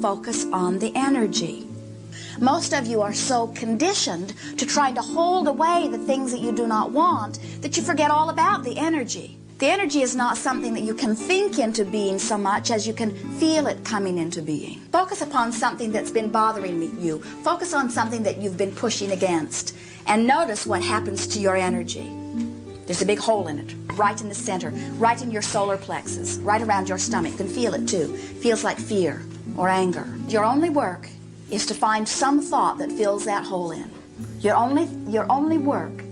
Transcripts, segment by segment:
focus on the energy. Most of you are so conditioned to trying to hold away the things that you do not want that you forget all about the energy. The energy is not something that you can think into being so much as you can feel it coming into being. Focus upon something that's been bothering you. Focus on something that you've been pushing against. And notice what happens to your energy. There's a big hole in it, right in the center, right in your solar plexus, right around your stomach. You can feel it too. Feels like fear or anger. Your only work is to find some thought that fills that hole in. Your only work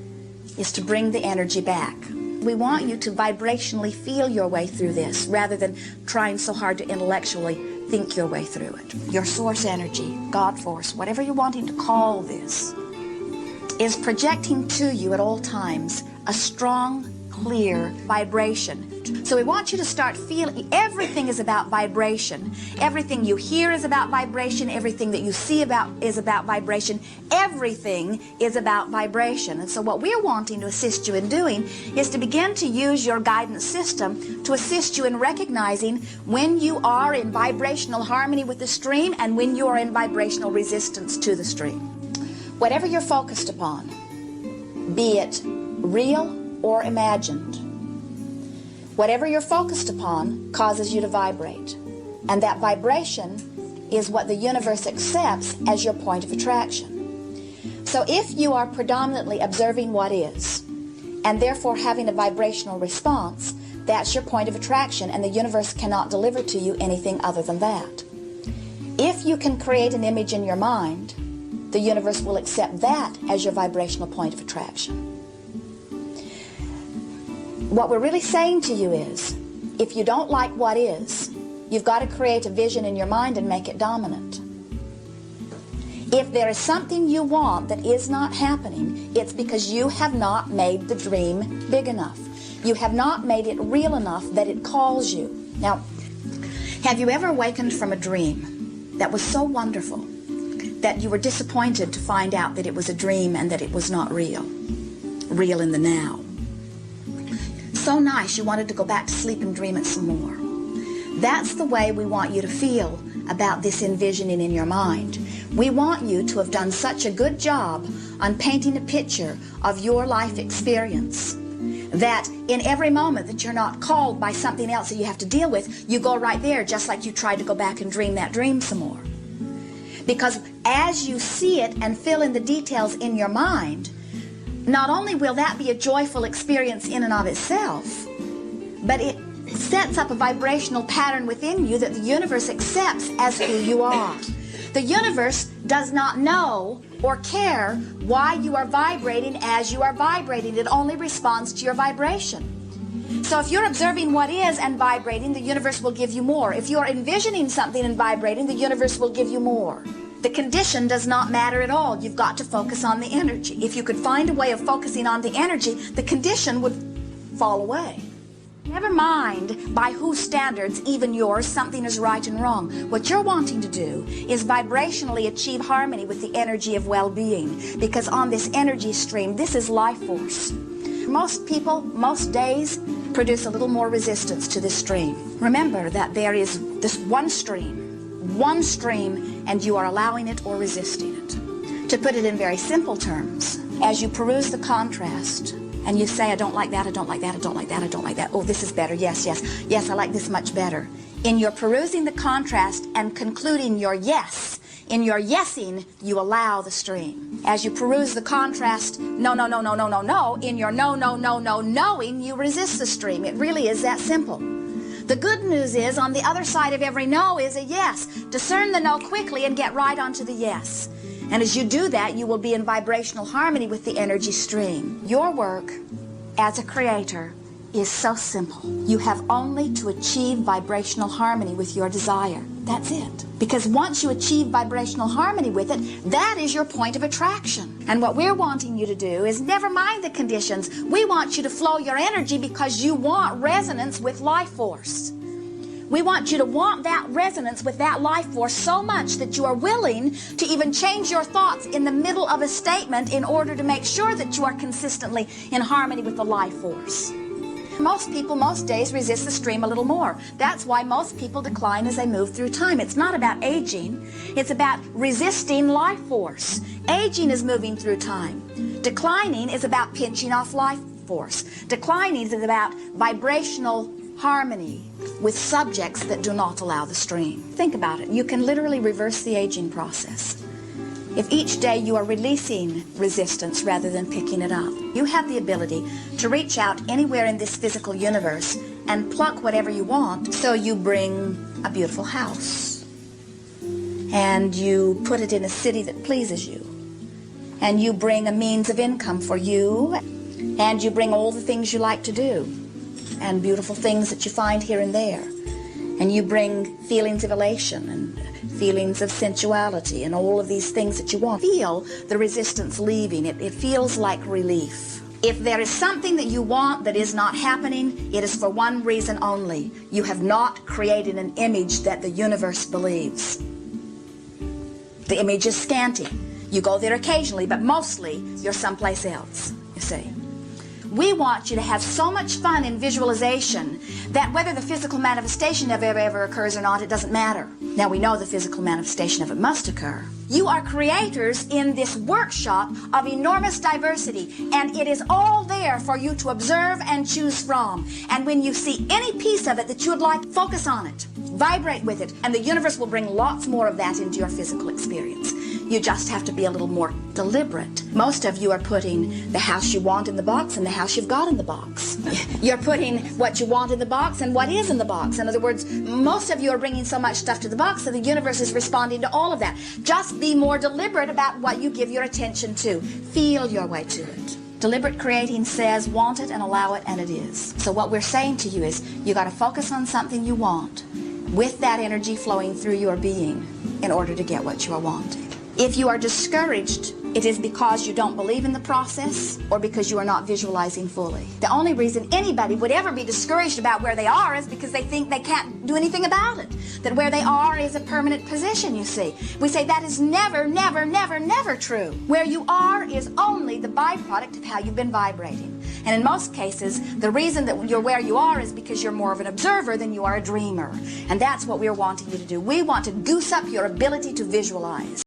is to bring the energy back. We want you to vibrationally feel your way through this rather than trying so hard to intellectually think your way through it. Your source energy, God force, whatever you're wanting to call this, is projecting to you at all times a strong, clear vibration. So we want you to start feeling everything is about vibration. Everything you hear is about vibration. Everything that you see is about vibration. Everything is about vibration. And so what we're wanting to assist you in doing is to begin to use your guidance system to assist you in recognizing when you are in vibrational harmony with the stream and when you are in vibrational resistance to the stream. Whatever you're focused upon, be it real or imagined, whatever you're focused upon causes you to vibrate. And that vibration is what the universe accepts as your point of attraction. So if you are predominantly observing what is, and therefore having a vibrational response, that's your point of attraction, and the universe cannot deliver to you anything other than that. If you can create an image in your mind, the universe will accept that as your vibrational point of attraction. What we're really saying to you is, if you don't like what is, you've got to create a vision in your mind and make it dominant. If there is something you want that is not happening, it's because you have not made the dream big enough. You have not made it real enough that it calls you. Now, have you ever awakened from a dream that was so wonderful that you were disappointed to find out that it was a dream and that it was not real in the now? So nice you wanted to go back to sleep and dream it some more. That's the way we want you to feel about this envisioning in your mind. We want you to have done such a good job on painting a picture of your life experience that in every moment that you're not called by something else that you have to deal with, you go right there just like you tried to go back and dream that dream some more. Because as you see it and fill in the details in your mind, not only will that be a joyful experience in and of itself, but it sets up a vibrational pattern within you that the universe accepts as who you are. The universe does not know or care why you are vibrating as you are vibrating. It only responds to your vibration. So if you're observing what is and vibrating, the universe will give you more. If you're envisioning something and vibrating, the universe will give you more. The condition does not matter at all. You've got to focus on the energy. If you could find a way of focusing on the energy, the condition would fall away. Never mind by whose standards, even yours, something is right and wrong. What you're wanting to do is vibrationally achieve harmony with the energy of well-being, because on this energy stream, this is life force. Most people, most days, produce a little more resistance to this stream. Remember that there is this one stream, and you are allowing it or resisting it. To put it in very simple terms, as you peruse the contrast, and you say, I don't like that, I don't like that, I don't like that, I don't like that. Oh, this is better. Yes, yes. Yes, I like this much better. In your perusing the contrast and concluding your yes, in your yesing, you allow the stream. As you peruse the contrast, no, no, no, no, no, no, no, in your no, no, no, no, knowing, you resist the stream. It really is that simple. The good news is, on the other side of every no is a yes. Discern the no quickly and get right onto the yes. And as you do that, you will be in vibrational harmony with the energy stream. Your work as a creator is so simple. You have only to achieve vibrational harmony with your desire. That's it. Because once you achieve vibrational harmony with it, that is your point of attraction. And what we're wanting you to do is never mind the conditions. We want you to flow your energy because you want resonance with life force. We want you to want that resonance with that life force so much that you are willing to even change your thoughts in the middle of a statement in order to make sure that you are consistently in harmony with the life force. Most people, most days, resist the stream a little more. That's why most people decline as they move through time. It's not about aging. It's about resisting life force. Aging is moving through time. Declining is about pinching off life force. Declining is about vibrational harmony with subjects that do not allow the stream. Think about it. You can literally reverse the aging process. If each day you are releasing resistance rather than picking it up, you have the ability to reach out anywhere in this physical universe and pluck whatever you want. So you bring a beautiful house, and you put it in a city that pleases you, and you bring a means of income for you, and you bring all the things you like to do, and beautiful things that you find here and there, and you bring feelings of elation and feelings of sensuality and all of these things that you want. Feel the resistance leaving. It feels like relief. If there is something that you want that is not happening, it is for one reason only. You have not created an image that the universe believes. The image is scanty. You go there occasionally, but mostly you're someplace else, you see. We want you to have so much fun in visualization that whether the physical manifestation of it ever occurs or not, it doesn't matter. Now we know the physical manifestation of it must occur. You are creators in this workshop of enormous diversity, and it is all there for you to observe and choose from. And when you see any piece of it that you would like, focus on it, vibrate with it, and the universe will bring lots more of that into your physical experience. You just have to be a little more deliberate. Most of you are putting the house you want in the box and the house you've got in the box. You're putting what you want in the box and what is in the box. In other words, most of you are bringing so much stuff to the box that the universe is responding to all of that. Just be more deliberate about what you give your attention to. Feel your way to it. Deliberate creating says, want it and allow it, and it is. So what we're saying to you is, you got to focus on something you want with that energy flowing through your being in order to get what you are wanting. If you are discouraged, it is because you don't believe in the process or because you are not visualizing fully. The only reason anybody would ever be discouraged about where they are is because they think they can't do anything about it. That where they are is a permanent position, you see. We say that is never, never, never, never true. Where you are is only the byproduct of how you've been vibrating. And in most cases, the reason that you're where you are is because you're more of an observer than you are a dreamer. And that's what we're wanting you to do. We want to goose up your ability to visualize.